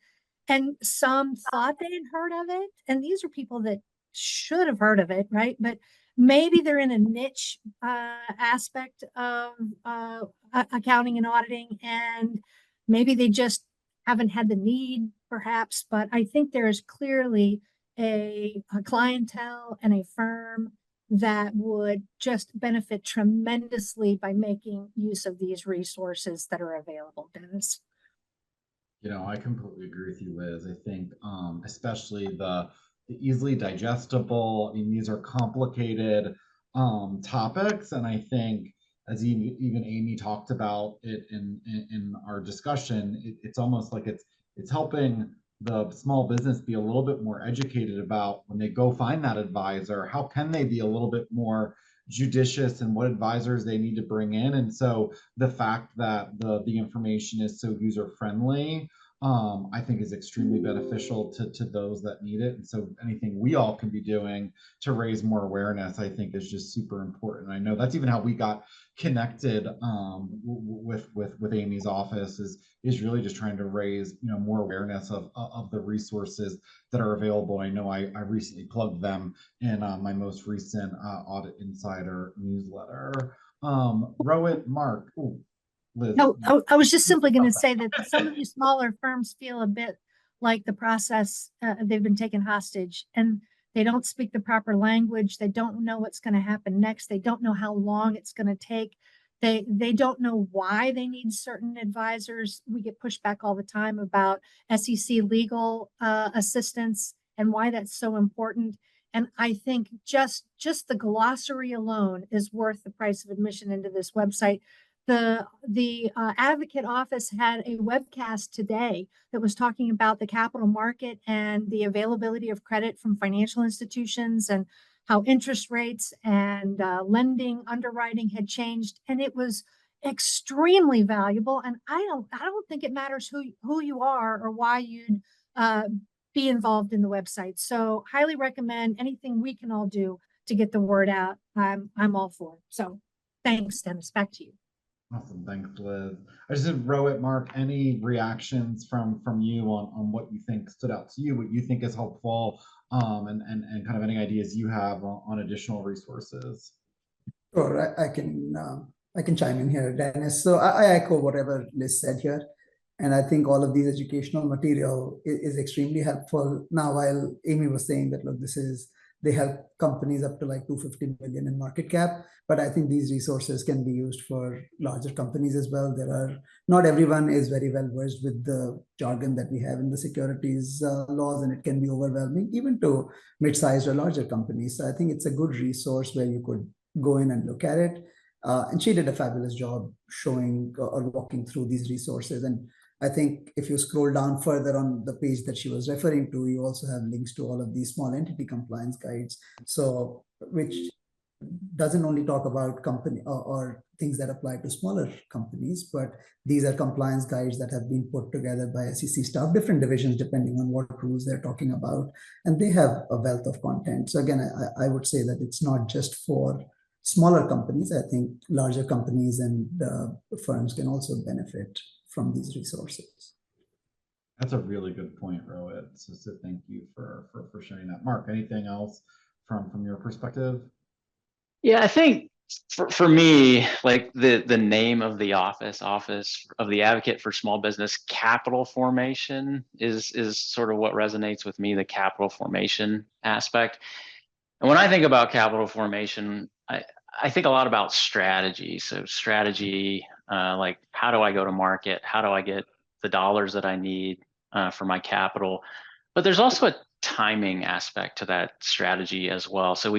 some thought they had heard of it. And these are people that should have heard of it, right? But maybe they're in a niche aspect of accounting and auditing, and maybe they just haven't had the need, perhaps. But I think there is clearly a clientele and a firm that would just benefit tremendously by making use of these resources that are available, Dennis. You know, I completely agree with you, Liz. I think especially the easily digestible, I mean, these are complicated topics, and I think as even Amy talked about it in our discussion, it's almost like it's helping the small business be a little bit more educated about when they go find that advisor, how can they be a little bit more judicious and what advisors they need to bring in. And so the fact that the information is so user friendly I think is extremely beneficial to those that need it. And so anything we all can be doing to raise more awareness, I think is just super important. I know that's even how we got connected with Amy's office is really just trying to raise more awareness of the resources that are available. I know I recently plugged them in my most recent Audit Insider newsletter. Rohit, Mark, ooh, Liz. No, I was just simply going to say that some of these smaller firms feel a bit like the process, they've been taken hostage and they don't speak the proper language. They don't know what's going to happen next. They don't know how long it's going to take. They don't know why they need certain advisors. We get pushback all the time about SEC legal assistance and why that's so important. And I think just the glossary alone is worth the price of admission into this website. The advocate office had a webcast today that was talking about the capital market and the availability of credit from financial institutions and how interest rates and lending underwriting had changed. And it was extremely valuable. And I don't think it matters who you are or why you'd be involved in the website. So highly recommend anything we can all do to get the word out. I'm all for it. So thanks, Dennis. Back to you. Awesome, thanks, Liz. I just did Rohit, Mark, any reactions from you on what you think stood out to you, what you think is helpful, and kind of any ideas you have on additional resources? Sure, I can chime in here, Dennis. So I echo whatever Liz said here. And I think all of these educational material is extremely helpful. Now, while Amy was saying that, look, they help companies up to like 250 million in market cap, but I think these resources can be used for larger companies as well. Not everyone is very well versed with the jargon that we have in the securities laws, and it can be overwhelming even to mid-sized or larger companies. So I think it's a good resource where you could go in and look at it. And she did a fabulous job showing or walking through these resources. And I think if you scroll down further on the page that she was referring to, you also have links to all of these small entity compliance guides. So, which doesn't only talk about company or things that apply to smaller companies, but these are compliance guides that have been put together by SEC staff, different divisions, depending on what rules they're talking about. And they have a wealth of content. So again, I would say that it's not just for smaller companies. I think larger companies and firms can also benefit from these resources. That's a really good point, Rohit. So thank you for sharing that. Mark, anything else from your perspective? Yeah, I think for me, like the name of the office of the Advocate for Small Business Capital Formation is sort of what resonates with me, the capital formation aspect. And when I think about capital formation, I think a lot about strategy. So strategy, like how do I go to market? How do I get the dollars that I need for my capital? But there's also a timing aspect to that strategy as well. So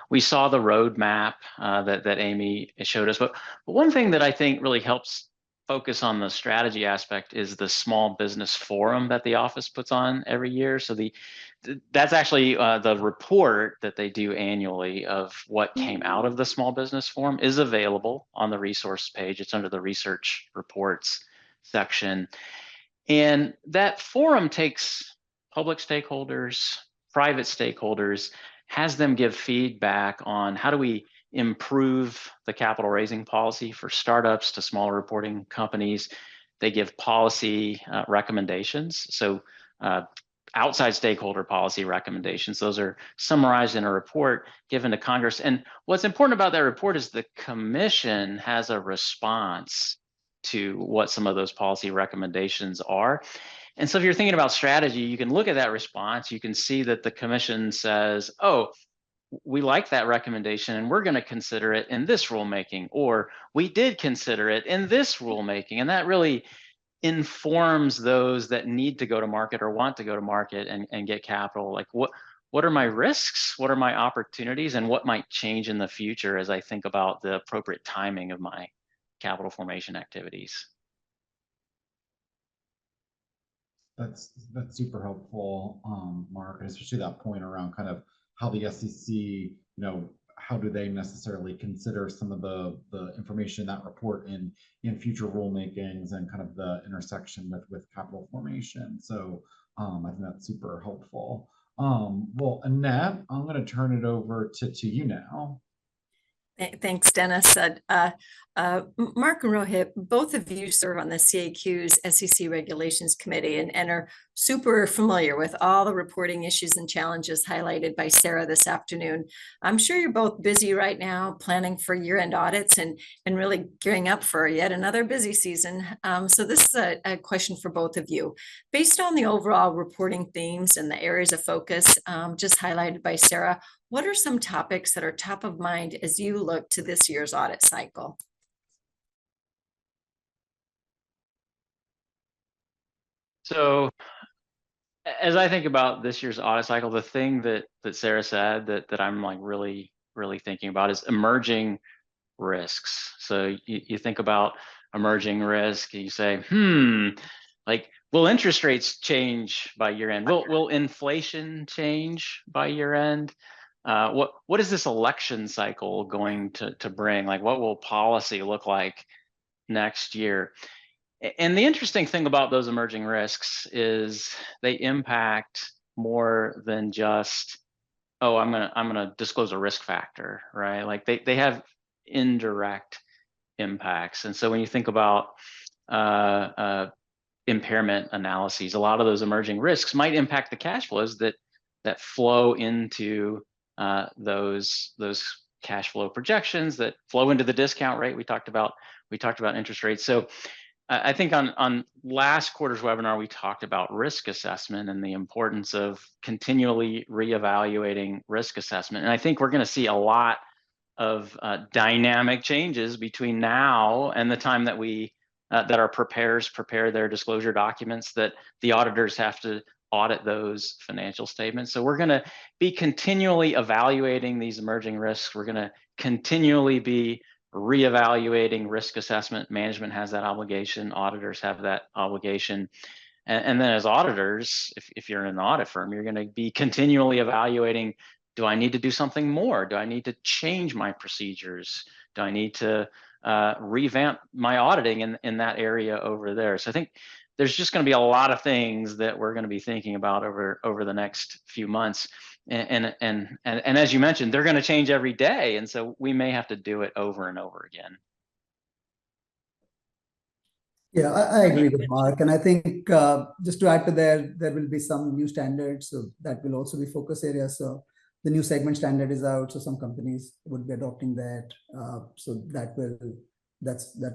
we saw the roadmap that Amy showed us. But one thing that I think really helps focus on the strategy aspect is the small business forum that the office puts on every year. So that's actually the report that they do annually of what came out of the small business forum is available on the resource page. It's under the research reports section. And that forum takes public stakeholders, private stakeholders, has them give feedback on how do we improve the capital raising policy for startups to smaller reporting companies. They give policy recommendations. So outside stakeholder policy recommendations. Those are summarized in a report given to Congress. And what's important about that report is the commission has a response to what some of those policy recommendations are. And so if you're thinking about strategy, you can look at that response. You can see that the commission says, oh, we like that recommendation and we're going to consider it in this rulemaking, or we did consider it in this rulemaking. And that really informs those that need to go to market or want to go to market and get capital. Like what are my risks? What are my opportunities? And what might change in the future as I think about the appropriate timing of my capital formation activities? That's super helpful, Mark, and especially that point around kind of how the SEC, how do they necessarily consider some of the information in that report in future rulemakings and kind of the intersection with capital formation. So I think that's super helpful. Well, Annette, I'm going to turn it over to you now. Thanks, Dennis. Mark and Rohit, both of you serve on the CAQ's SEC Regulations Committee and are super familiar with all the reporting issues and challenges highlighted by Sarah this afternoon. I'm sure you're both busy right now planning for year-end audits and really gearing up for yet another busy season. So this is a question for both of you. Based on the overall reporting themes and the areas of focus just highlighted by Sarah, what are some topics that are top of mind as you look to this year's audit cycle? So as I think about this year's audit cycle, the thing that Sarah said that I'm like really thinking about is emerging risks. So you think about emerging risk, you say, like, will interest rates change by year end? Will inflation change by year end? What is this election cycle going to bring? Like, what will policy look like next year? And the interesting thing about those emerging risks is they impact more than just, oh, I'm gonna disclose a risk factor, right? Like they have indirect impacts. And so when you think about impairment analyses, a lot of those emerging risks might impact the cash flows that flow into those cash flow projections, that flow into the discount rate. We talked about interest rates. So I think on last quarter's webinar, we talked about risk assessment and the importance of continually reevaluating risk assessment. And I think we're going to see a lot of dynamic changes between now and the time that that our preparers prepare their disclosure documents, that the auditors have to audit those financial statements. So we're going to be continually evaluating these emerging risks. We're going to continually be reevaluating risk assessment. Management has that obligation. Auditors have that obligation. And then as auditors, if you're in an audit firm, you're going to be continually evaluating, do I need to do something more? Do I need to change my procedures? Do I need to revamp my auditing in that area over there? So I think there's just going to be a lot of things that we're going to be thinking about over the next few months. And as you mentioned, they're going to change every day. And so we may have to do it over and over again. Yeah, I agree with Mark. And I think just to add to there will be some new standards. So that will also be focus areas. So the new segment standard is out. So some companies would be adopting that. So that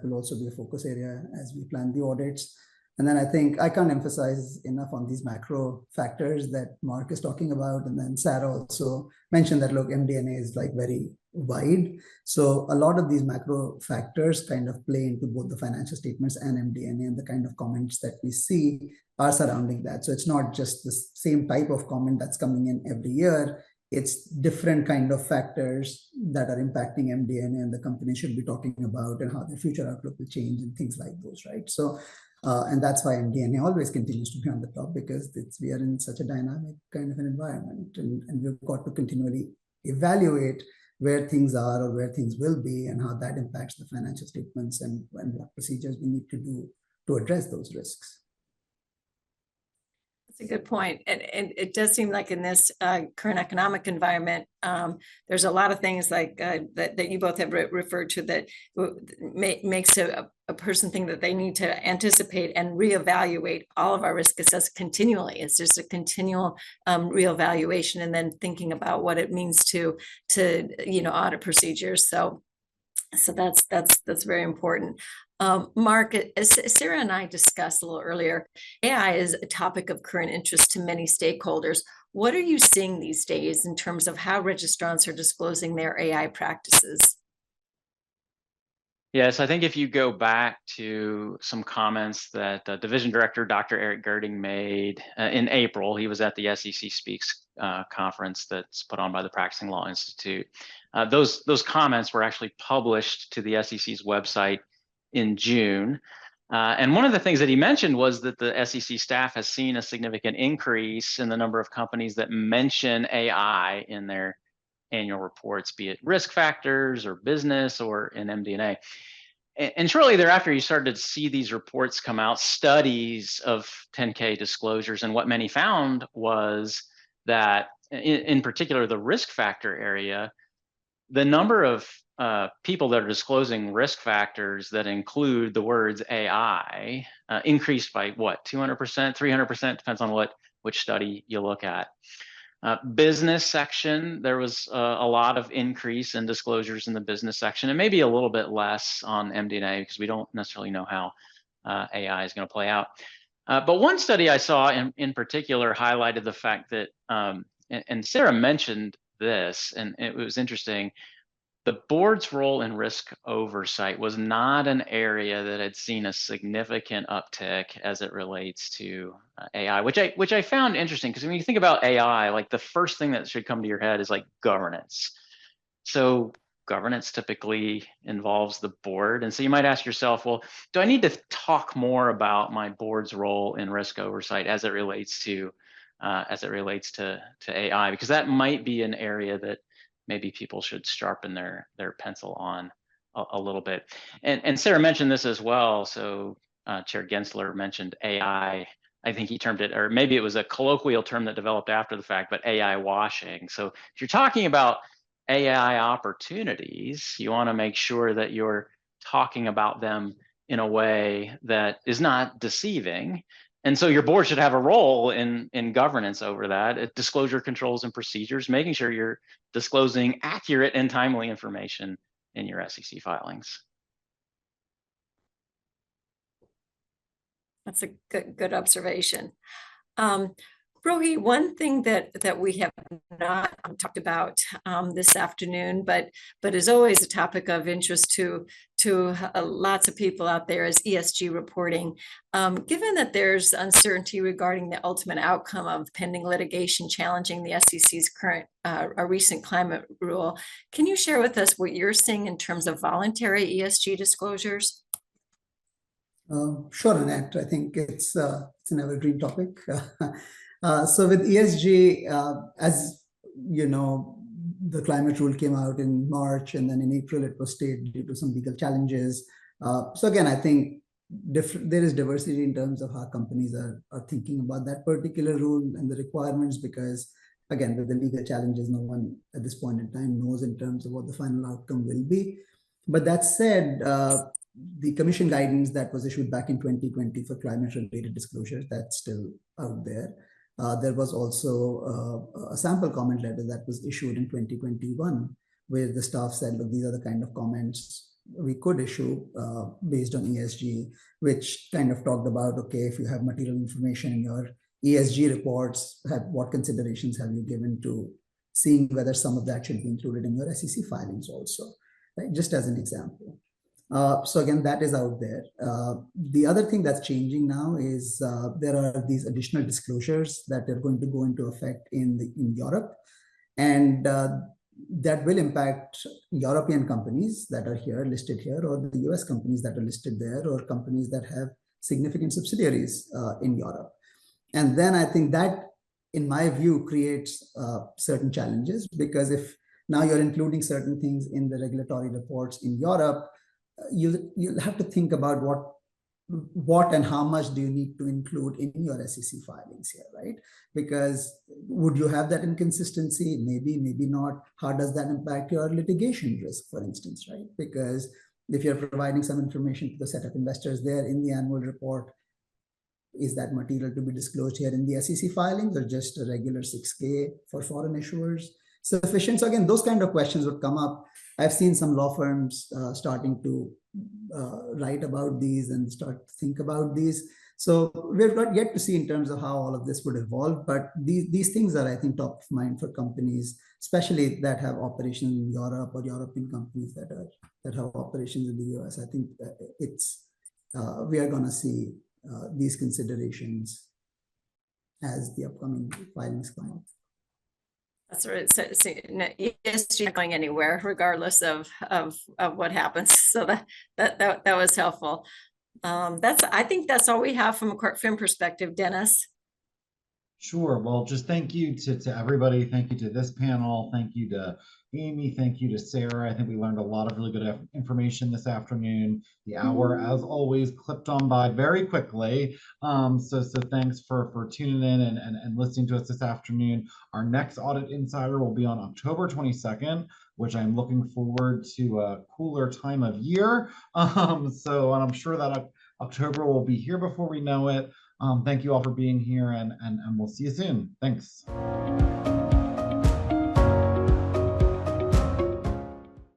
will also be a focus area as we plan the audits. And then I think I can't emphasize enough on these macro factors that Mark is talking about. And then Sarah also mentioned that, look, MD&A is like very wide. So a lot of these macro factors kind of play into both the financial statements and MD&A, and the kind of comments that we see are surrounding that. So it's not just the same type of comment that's coming in every year. It's different kind of factors that are impacting MD&A, and the company should be talking about, and how their future outlook will change and things like those, right? So and that's why MD&A always continues to be on the top, because we are in such a dynamic kind of an environment, and we've got to continually evaluate where things are or where things will be, and how that impacts the financial statements, and what procedures we need to do to address those risks. That's a good point. And it does seem like in this current economic environment, there's a lot of things like that you both have referred to that makes a person think that they need to anticipate and reevaluate all of our risk assessments continually. It's just a continual reevaluation, and then thinking about what it means to audit procedures. So that's very important. Mark, as Sarah and I discussed a little earlier, AI is a topic of current interest to many stakeholders. What are you seeing these days in terms of how registrants are disclosing their AI practices? Yes, I think if you go back to some comments that Division Director Dr. Eric Girding made in April, he was at the SEC Speaks conference that's put on by the Practicing Law Institute. Those comments were actually published to the SEC's website in June. And one of the things that he mentioned was that the SEC staff has seen a significant increase in the number of companies that mention AI in their annual reports, be it risk factors or business or in MD&A. And shortly thereafter, you started to see these reports come out, studies of 10K disclosures. And what many found was that, in particular, the risk factor area, the number of people that are disclosing risk factors that include the words AI increased by what, 200%, 300%, depends on which study you look at. Business section, there was a lot of increase in disclosures in the business section, and maybe a little bit less on MD&A because we don't necessarily know how AI is going to play out. But one study I saw in particular highlighted the fact that, and Sarah mentioned this, and it was interesting, the board's role in risk oversight was not an area that had seen a significant uptick as it relates to AI, which I found interesting, because when you think about AI, like the first thing that should come to your head is like governance. So governance typically involves the board. And so you might ask yourself, well, do I need to talk more about my board's role in risk oversight as it relates to AI? Because that might be an area that maybe people should sharpen their pencil on a little bit. And Sarah mentioned this as well. So Chair Gensler mentioned AI. I think he termed it, or maybe it was a colloquial term that developed after the fact, but AI washing. So if you're talking about AI opportunities, you want to make sure that you're talking about them in a way that is not deceiving. And so your board should have a role in governance over that, disclosure controls and procedures, making sure you're disclosing accurate and timely information in your SEC filings. That's a good observation. Rohi, one thing that we have not talked about this afternoon, but is always a topic of interest to lots of people out there, is ESG reporting. Given that there's uncertainty regarding the ultimate outcome of pending litigation challenging the SEC's current a recent climate rule, can you share with us what you're seeing in terms of voluntary ESG disclosures? Sure, Annette. I think it's an evergreen topic. So with ESG, as you know, the climate rule came out in March, and then in April it was stayed due to some legal challenges. So again, I think there is diversity in terms of how companies are thinking about that particular rule and the requirements, because again, with the legal challenges, no one at this point in time knows in terms of what the final outcome will be. But that said, the commission guidance that was issued back in 2020 for climate-related disclosures, that's still out there. There was also a sample comment letter that was issued in 2021, where the staff said, look, these are the kind of comments we could issue based on ESG, which kind of talked about, okay, if you have material information in your ESG reports, what considerations have you given to seeing whether some of that should be included in your SEC filings also, right? Just as an example. So again, that is out there. The other thing that's changing now is there are these additional disclosures that are going to go into effect in Europe, and that will impact European companies that are here, listed here, or the US companies that are listed there, or companies that have significant subsidiaries in Europe. And then I think that, in my view, creates certain challenges, because if now you're including certain things in the regulatory reports in Europe, you'll have to think about what and how much do you need to include in your SEC filings here, right? Because would you have that inconsistency? Maybe, maybe not. How does that impact your litigation risk, for instance, right? Because if you're providing some information to the set of investors there in the annual report, is that material to be disclosed here in the SEC filings, or just a regular 6K for foreign issuers sufficient? So again, those kind of questions would come up. I've seen some law firms starting to write about these and start to think about these. So we've not yet to see in terms of how all of this would evolve, but these things are, I think, top of mind for companies, especially that have operations in Europe, or European companies that have operations in the US. I think we are going to see these considerations as the upcoming filings come up. That's right. So ESG not going anywhere, regardless of what happens. So that was helpful. I think that's all we have from a court film perspective. Dennis. Sure. Well, just thank you to everybody. Thank you to this panel. Thank you to Amy, thank you to Sarah. I think we learned a lot of really good information this afternoon. The hour, as always, clipped on by very quickly. So thanks for tuning in and listening to us this afternoon. Our next Audit Insider will be on October 22nd, which I'm looking forward to a cooler time of year. And I'm sure that October will be here before we know it. Thank you all for being here, and we'll see you soon. Thanks.